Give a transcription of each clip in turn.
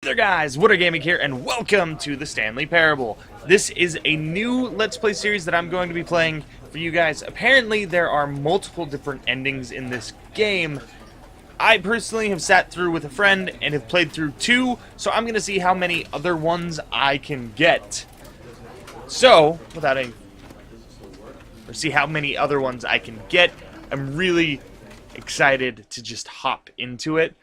Hey there guys, Water Gaming here, and welcome to the Stanley Parable. This is a new Let's Play series that I'm going to be playing for you guys. Apparently there are multiple different endings in this game. I personally have sat through with a friend and have played through 2, so I'm going to see how many other ones I can get. So, see how many other ones I can get. I'm really excited to just hop into it.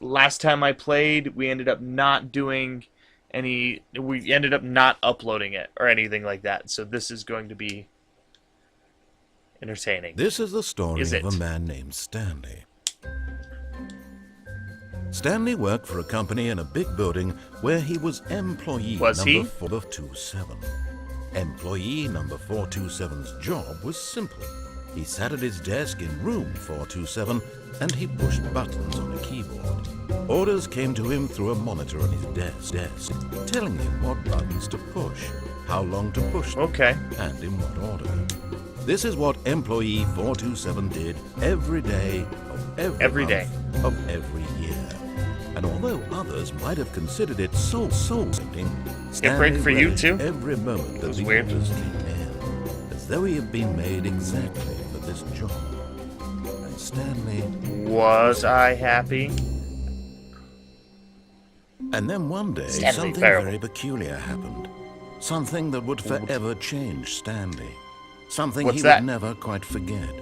Last time I played, we ended up not doing any, we ended up not uploading it or anything like that, so this is going to be entertaining. This is the story of a man named Stanley. Stanley worked for a company in a big building where he was employee number 427. Employee number 427's job was simple. He sat at his desk in room 427 and he pushed buttons on a keyboard. Orders came to him through a monitor on his desk, telling him what buttons to push, how long to push them, and in what order. This is what employee 427 did every day of every month of every year. And although others might have considered it soul-sucking, Stanley for you too? Every moment that the orders came in, as though he had been made exactly for this job. And Stanley... Was I happy? And then one day, something very peculiar happened. Something that would forever change Stanley. Something he would never quite forget.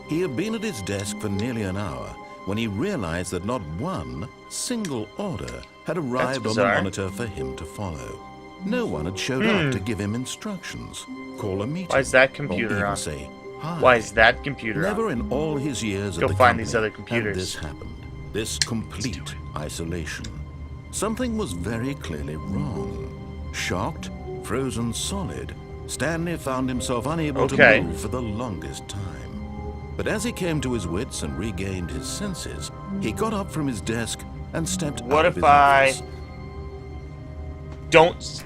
He had been at his desk for nearly an hour when he realized that not one single order had arrived on the monitor for him to follow. No one had showed up to give him instructions, call a meeting, Why is that computer or even on? say hi. Why is that computer Never on? in all his years Go at the find company these other computers. had this happened. This complete isolation. Something was very clearly wrong. Shocked, frozen solid, Stanley found himself unable to move for the longest time. But as he came to his wits and regained his senses, he got up from his desk and stepped out of his office. Don't...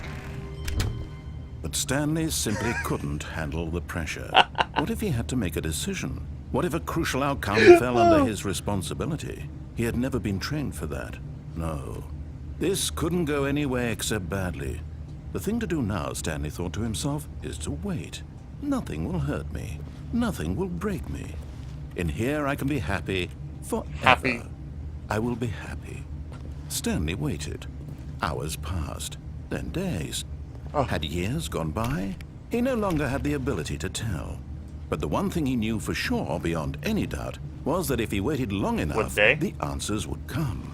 But Stanley simply couldn't handle the pressure. What if he had to make a decision? What if a crucial outcome fell under his responsibility? He had never been trained for that. No. This couldn't go any way except badly. The thing to do now, Stanley thought to himself, is to wait. Nothing will hurt me. Nothing will break me. In here I can be happy forever. I will be happy. Stanley waited. Hours passed, then days. Had years gone by? He no longer had the ability to tell. But the one thing he knew for sure, beyond any doubt, was that if he waited long enough, the answers would come.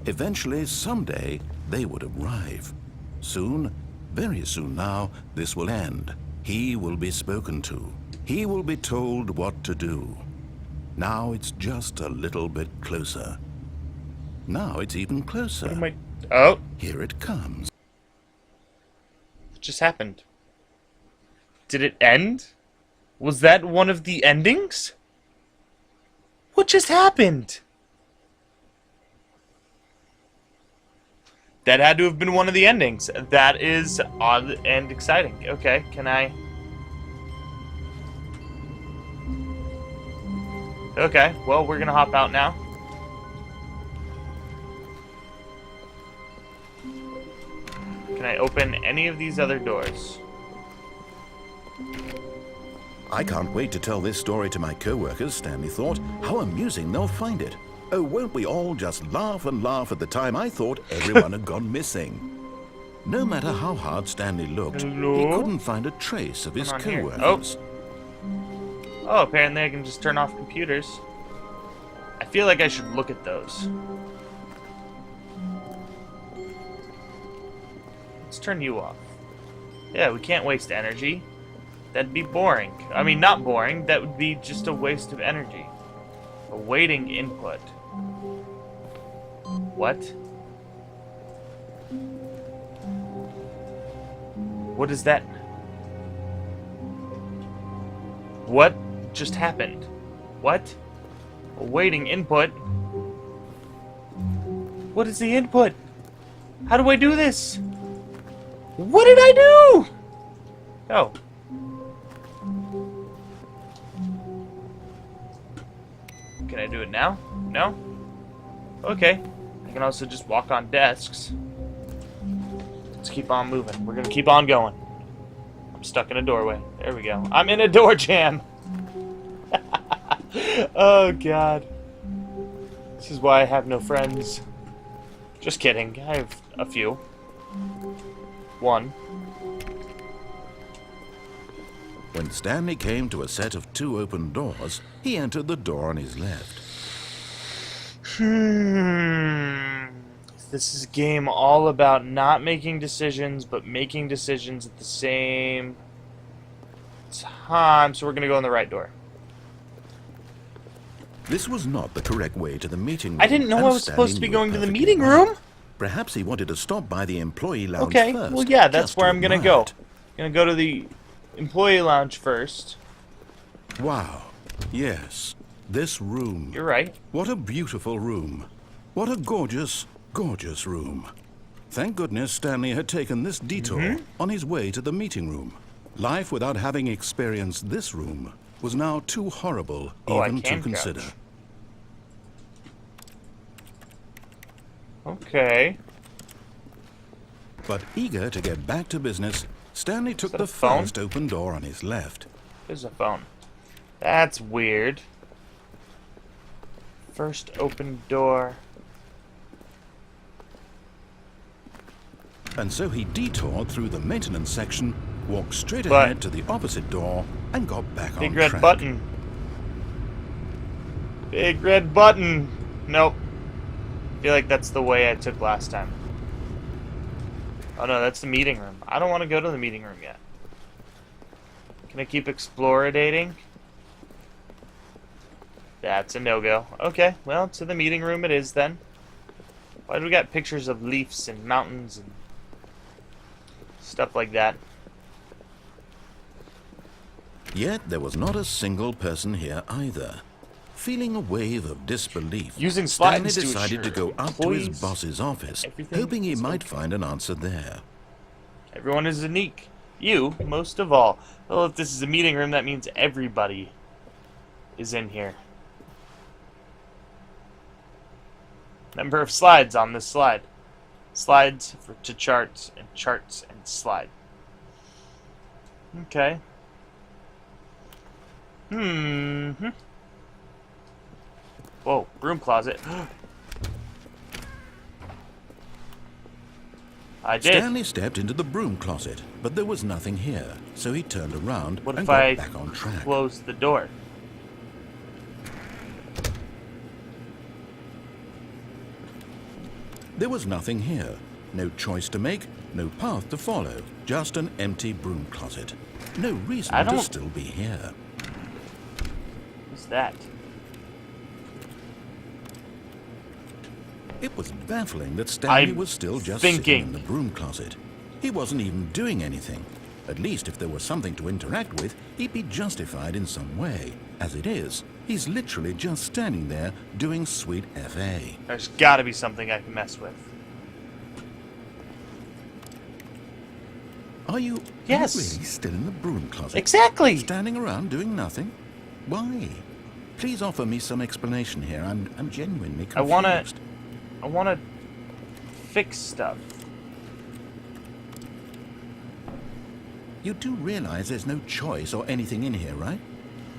Eventually, someday, they would arrive. Soon, very soon now, this will end. He will be spoken to. He will be told what to do. Now it's just a little bit closer. Now it's even closer. What am I... Oh. Here it comes. What just happened? Did it end? Was that one of the endings? What just happened? That had to have been one of the endings. That is odd and exciting. Okay, can I... Okay, well, we're gonna hop out now. Can I open any of these other doors? I can't wait to tell this story to my co-workers, Stanley thought. How amusing they'll find it. Oh, won't we all just laugh and laugh at the time I thought everyone had gone missing. No matter how hard Stanley looked, he couldn't find a trace of his co-workers. Oh, apparently I can just turn off computers. I feel like I should look at those. Let's turn you off. Yeah, we can't waste energy. That'd be boring. I mean, not boring. That would be just a waste of energy. Awaiting input. What? What is that? What just happened? What? Awaiting input? What is the input? How do I do this? What did I do? Oh. Can I do it now? No? Okay. I You can also just walk on desks. Let's keep on moving. We're gonna keep on going. I'm stuck in a doorway. There we go. I'm in a door jam. Oh, God. This is why I have no friends. Just kidding. I have a few. One. When Stanley came to a set of 2 open doors, he entered the door on his left. This is a game all about not making decisions, but making decisions at the same time. So we're going to go in the right door. This was not the correct way to the meeting room. I didn't know I was supposed to be going to the meeting room. Perhaps he wanted to stop by the employee lounge Okay, first. well, yeah, that's just where I'm going to admire go. it. I'm going to go to the employee lounge first. Wow. Yes. This room. You're right. What a beautiful room. What a gorgeous, gorgeous room. Thank goodness Stanley had taken this detour on his way to the meeting room. Life without having experienced this room was now too horrible even to consider. Crouch. Okay. But eager to get back to business, Stanley took that the a phone? first open door on his left. There's a phone. That's weird. First open door. And so he detoured through the maintenance section, walked straight But- ahead to the opposite door, and got back Big on red track. button. Big red button. Nope. I feel like that's the way I took last time. Oh no, that's the meeting room. I don't want to go to the meeting room yet. Can I keep explorating? That's a no-go. Okay, well, to the meeting room it is then. Why do we got pictures of leaves and mountains and stuff like that? Yet there was not a single person here either. Feeling a wave of disbelief, Using Stanley slides to decided to assure go up to his employees boss's office, everything hoping he is might okay. find an answer there. Everyone is unique. You, most of all. Well, if this is a meeting room, that means everybody is in here. Number of slides on this slide. Slides to charts and slide. Okay. Whoa, broom closet. I did. Stanley stepped into the broom closet, but there was nothing here, so he turned around What and if got I back on track. close the door? There was nothing here. No choice to make, no path to follow, just an empty broom closet. No reason I to don't- still be here. What's that? It was baffling that Stanley I'm was still just sitting thinking. in the broom closet. He wasn't even doing anything. At least if there was something to interact with, he'd be justified in some way. As it is, he's literally just standing there doing sweet FA. There's gotta be something I can mess with. Are you Yes. really still in the broom closet? Exactly! Standing around doing nothing? Why? Please offer me some explanation here. I'm genuinely confused. I wanna fix stuff. You do realize there's no choice or anything in here, right?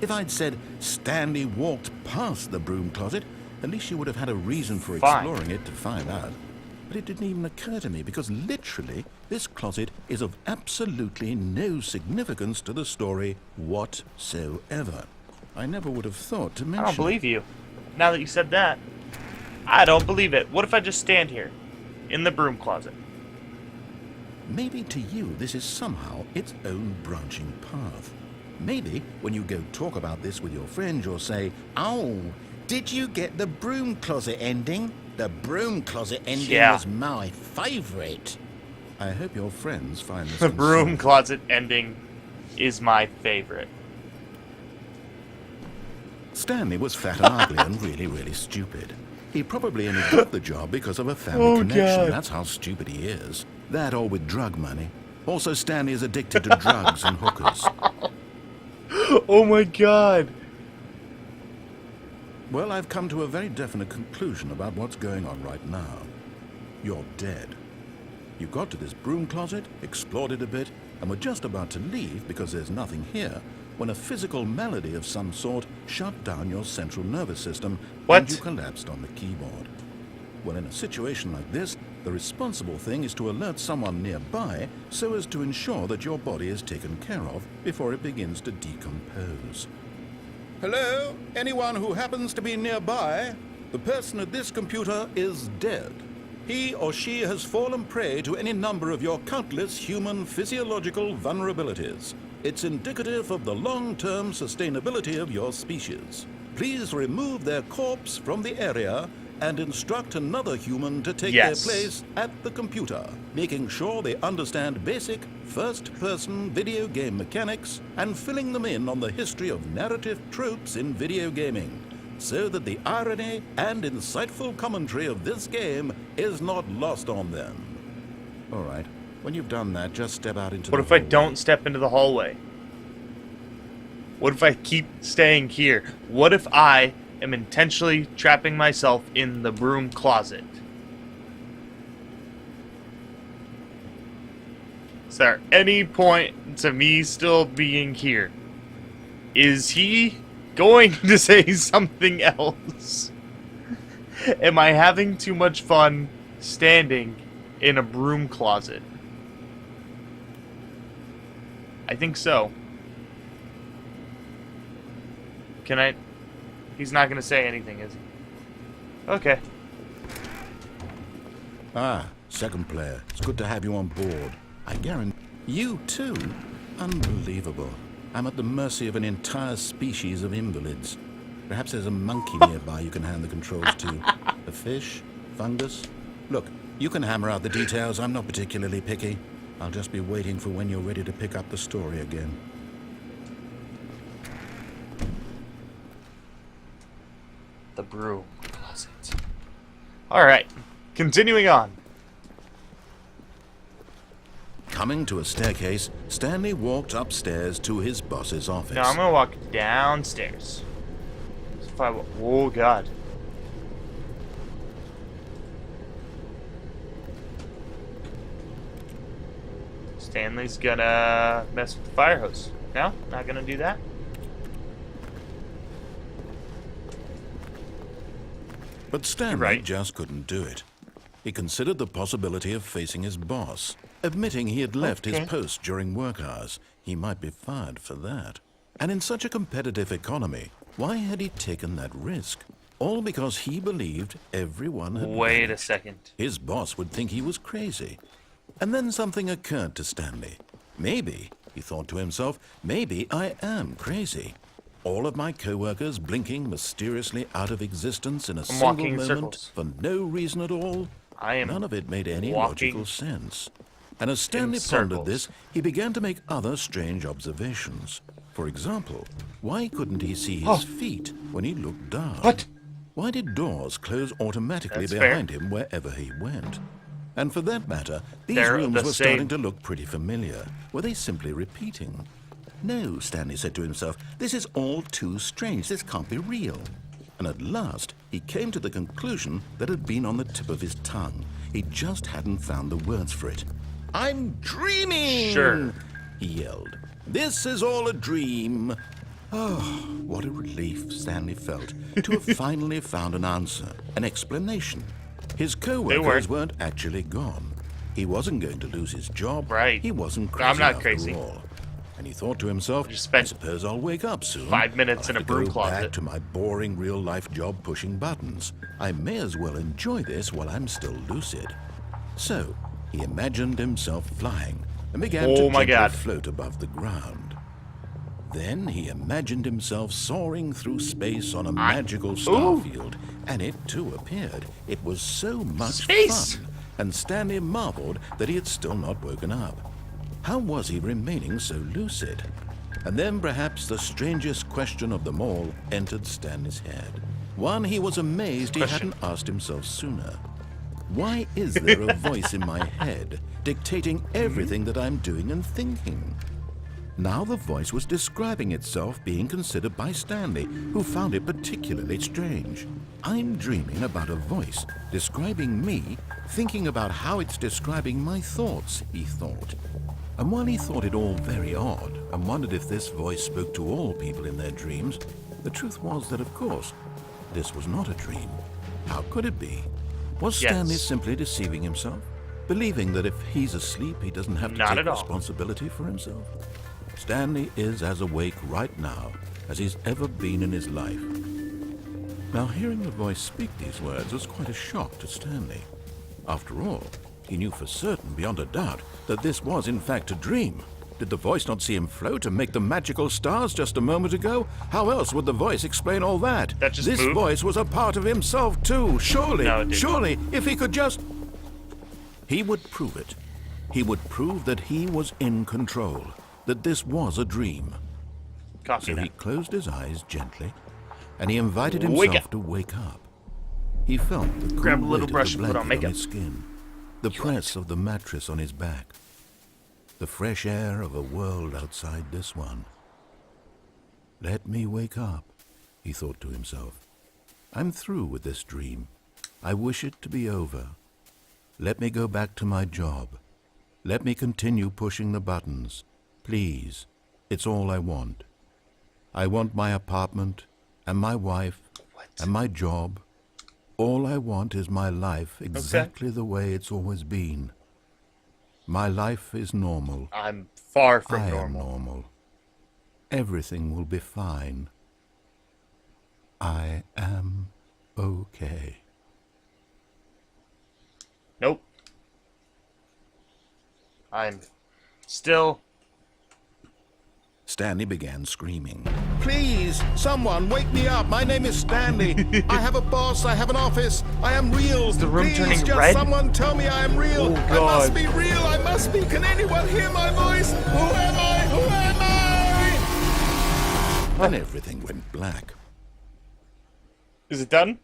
If I'd said Stanley walked past the broom closet, at least you would have had a reason for Fine. exploring it to find out. But it didn't even occur to me because literally this closet is of absolutely no significance to the story whatsoever. I never would have thought to mention I don't believe you. Now that you said that, I don't believe it. What if I just stand here in the broom closet? Maybe to you this is somehow its own branching path. Maybe when you go talk about this with your friends, you'll say, "Oh, did you get the broom closet ending? The broom closet ending Yeah. was my favorite." I hope your friends find this The broom consoling. closet ending is my favorite. Stanley was fat and ugly and really, really stupid. He probably only got the job because of a family Oh, connection. God. That's how stupid he is. That or with drug money. Also, Stanley is addicted to drugs and hookers. Oh my god! Well, I've come to a very definite conclusion about what's going on right now. You're dead. You got to this broom closet, explored it a bit, and were just about to leave because there's nothing here, when a physical malady of some sort shut down your central nervous system and you collapsed on the keyboard. Well, in a situation like this, the responsible thing is to alert someone nearby so as to ensure that your body is taken care of before it begins to decompose. Hello? Anyone who happens to be nearby? The person at this computer is dead. He or she has fallen prey to any number of your countless human physiological vulnerabilities. It's indicative of the long-term sustainability of your species. Please remove their corpse from the area and instruct another human to take their place at the computer, making sure they understand basic first-person video game mechanics and filling them in on the history of narrative tropes in video gaming, so that the irony and insightful commentary of this game is not lost on them. All right, when you've done that, just step out into the hallway. What if I don't step into the hallway? What if I keep staying here? What if I am intentionally trapping myself in the broom closet? Is there any point to me still being here? Is he going to say something else? Am I having too much fun standing in a broom closet? I think so. Can I... He's not going to say anything, is he? Okay. Ah, second player. It's good to have you on board. I guarantee... You too? Unbelievable. I'm at the mercy of an entire species of invalids. Perhaps there's a monkey nearby you can hand the controls to. A fish? Fungus? Look, you can hammer out the details. I'm not particularly picky. I'll just be waiting for when you're ready to pick up the story again. The broom closet. Alright, continuing on. Coming to a staircase, Stanley walked upstairs to his boss's office. Now I'm gonna walk downstairs. Oh god. Stanley's gonna mess with the fire hose. No? Not gonna do that? But Stanley just couldn't do it. He considered the possibility of facing his boss, admitting he had left his post during work hours. He might be fired for that. And in such a competitive economy, why had he taken that risk? All because he believed everyone had Wait a second. His boss would think he was crazy. And then something occurred to Stanley. Maybe, he thought to himself, maybe I am crazy. All of my co-workers blinking mysteriously out of existence in a single moment for no reason at all. None of it made any logical sense. And as Stanley pondered this, he began to make other strange observations. For example, why couldn't he see his feet when he looked down? What? Why did doors close automatically behind him wherever he went? And for that matter, these rooms were starting to look pretty familiar. Were they simply repeating? No, Stanley said to himself, this is all too strange. This can't be real. And at last, he came to the conclusion that had been on the tip of his tongue. He just hadn't found the words for it. I'm dreaming! Sure. He yelled. This is all a dream. Oh, what a relief Stanley felt to have finally found an answer, an explanation. His co-workers weren't actually gone. He wasn't going to lose his job. Right. He wasn't crazy I'm not after crazy. all. And he thought to himself, I suppose I'll wake up soon. 5 minutes in a broom closet. Back to my boring real-life job pushing buttons. I may as well enjoy this while I'm still lucid. So, he imagined himself flying and began to gently float above the ground. Then he imagined himself soaring through space on a magical starfield, and it too appeared. It was so much fun, and Stanley marveled that he had still not woken up. How was he remaining so lucid? And then perhaps the strangest question of them all entered Stanley's head. One he was amazed he hadn't asked himself sooner. Why is there a voice in my head dictating everything that I'm doing and thinking? Now the voice was describing itself being considered by Stanley, who found it particularly strange. I'm dreaming about a voice describing me, thinking about how it's describing my thoughts, he thought. And while he thought it all very odd and wondered if this voice spoke to all people in their dreams, the truth was that, of course, this was not a dream. How could it be? Was Stanley simply deceiving himself, believing that if he's asleep, he doesn't have to take responsibility for himself? Stanley is as awake right now as he's ever been in his life. Now, hearing the voice speak these words was quite a shock to Stanley. After all, he knew for certain, beyond a doubt, that this was in fact a dream. Did the voice not see him float and make the magical stars just a moment ago? How else would the voice explain all that? This voice was a part of himself too, surely. No, surely, if he could just... He would prove it. He would prove that he was in control, that this was a dream. So he closed his eyes gently, and he invited himself to wake up. He felt the cool weight of the blanket on his skin, the press of the mattress on his back, the fresh air of a world outside this one. Let me wake up, he thought to himself. I'm through with this dream. I wish it to be over. Let me go back to my job. Let me continue pushing the buttons. Please, it's all I want. I want my apartment, and my wife, and my job. All I want is my life exactly the way it's always been. My life is normal. I'm far from normal. normal. I am normal. Everything will be fine. I am okay. Nope. I'm still... Stanley began screaming. Please, someone, wake me up. My name is Stanley. I have a boss. I have an office. I am real. Is the room Please, turning just red? someone tell me I am real. Oh, I must be real. I must be. Can anyone hear my voice? Who am I? Who am I? And everything went black. Is it done?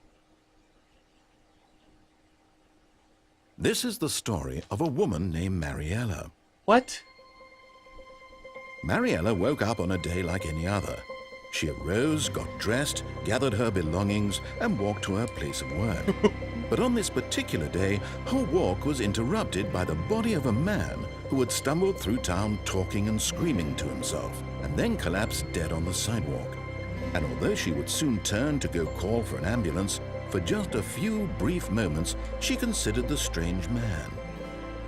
This is the story of a woman named Mariella. What? Mariella woke up on a day like any other. She arose, got dressed, gathered her belongings, and walked to her place of work. But on this particular day, her walk was interrupted by the body of a man who had stumbled through town talking and screaming to himself, and then collapsed dead on the sidewalk. And although she would soon turn to go call for an ambulance, for just a few brief moments, she considered the strange man.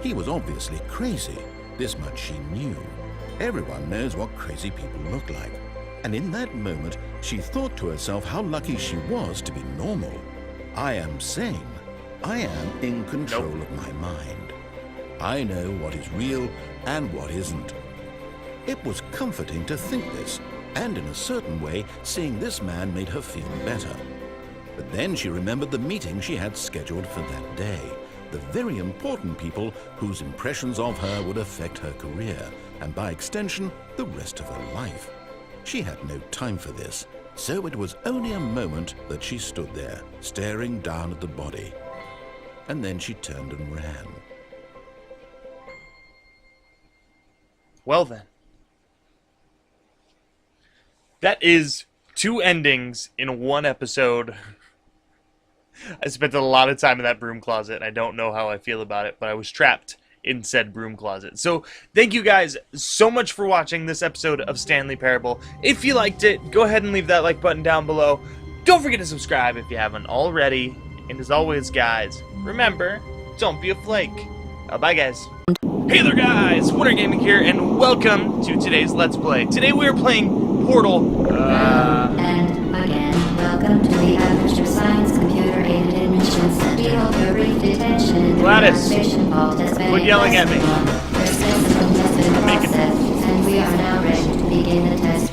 He was obviously crazy. This much she knew. Everyone knows what crazy people look like. And in that moment, she thought to herself how lucky she was to be normal. I am sane. I am in control of my mind. I know what is real and what isn't. It was comforting to think this, and in a certain way, seeing this man made her feel better. But then she remembered the meeting she had scheduled for that day, the very important people whose impressions of her would affect her career, and by extension, the rest of her life. She had no time for this, so it was only a moment that she stood there, staring down at the body. And then she turned and ran. Well then. That is 2 endings in 1 episode. I spent a lot of time in that broom closet, and I don't know how I feel about it, but I was trapped in said broom closet. So thank you guys so much for watching this episode of Stanley Parable. If you liked it, go ahead and leave that like button down below. Don't forget to subscribe if you haven't already. And as always, guys, remember, don't be a flake. Bye, guys. Hey there, guys! Winter Gaming here, and welcome to today's Let's Play. Today we are playing Portal. And again, welcome to the Aperture Science Computer-Aided Admissions. We hold your brief detention in the Gladys, registration vault as quit yelling at me. Your system tested process, and we are now ready to begin the test.